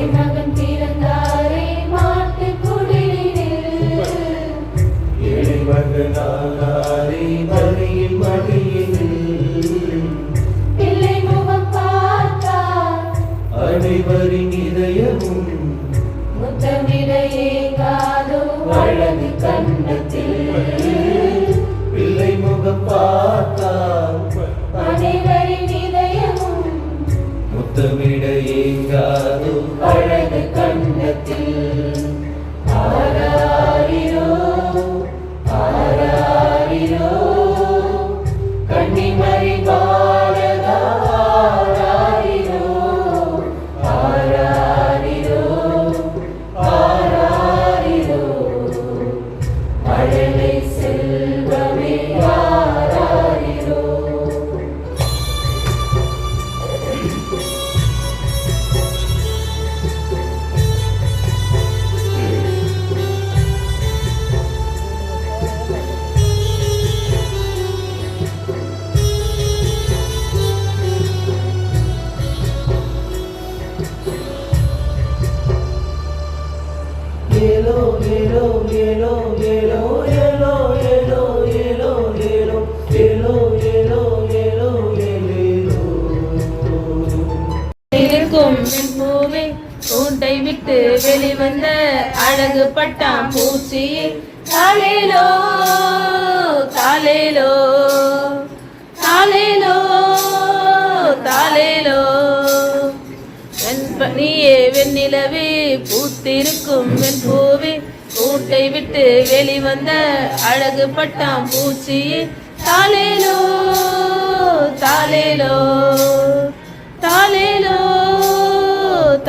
மகன் பிறந்தாரே மாட்டுக்குடிலில் மகனானாரே மலையின் மடியினில் பிள்ளை முகம் பார்த்தார் அனைவரின் இதயமும் முத்தமிட ஏங்காதோ அழகு கண்ணத்தில் பிள்ளை முகம் பார்த்தால் அனைவரின் இதயமும் முத்தமிட ஏங்காதோ அழகு கண்ணத்தில் ஆராரிரோ ஆராரிரோ கன்னிமரி பாரதா ஆராரிரோ ஆராரிரோ ஆராரிரோ அழலை செல்வமே ஆராரிரோ. ஏலோ ஏலோ ஏலோ ஏலோ ஏலோ ஏலோ ஏலோ ஏலோ ஏலோ ஏலோ ஏலோ ஏலோ இருக்கும் பூவே கூண்டை விட்டு வெளிவந்த அழகு பட்டாம் பூச்சி தாலேலோ தாலேலோ தாலேலோ தாலேலோ நீயே வெண்ணிலவே பூத்திருக்கும் வெண் பூவே கூட்டை விட்டு வெளிவந்த அழகு பட்டாம் பூச்சி தாலேலோ தாலேலோ தாலேலோ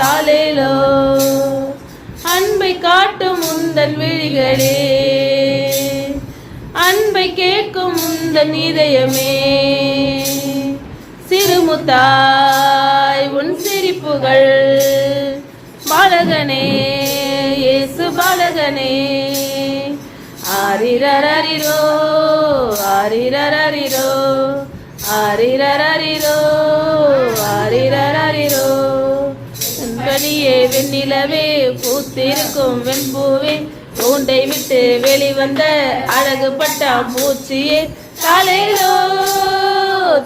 தாலேலோ அன்பை காட்டும் உந்தன் விழிகளே அன்பை கேட்கும் உந்தன் இதயமே சிறுமுத்தாய் உன் சிரிப்புகள் பாலகனே இயேசு பாலகனே ஆரிரரிரோ ஆரிரரிரோ ஆரிரரிரோ ஆரிரரிரோ வெண்பனியே வெண்ணிலவே பூத்திருக்கும் வெண்பூவே கூண்டை விட்டு வெளிவந்த அழகு பட்டாம் பூச்சியே தாலேலோ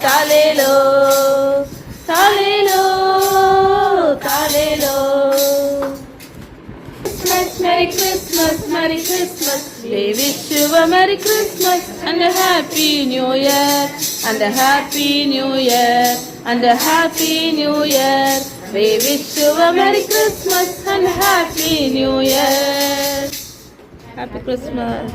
தாலேலோ தாலேலோ தாலேலோ. Merry Christmas, Merry Christmas. We wish you a Merry Christmas and a Happy New Year, and a Happy New Year, and a Happy New Year. We wish you a Merry Christmas and a Happy New Year. Happy Christmas.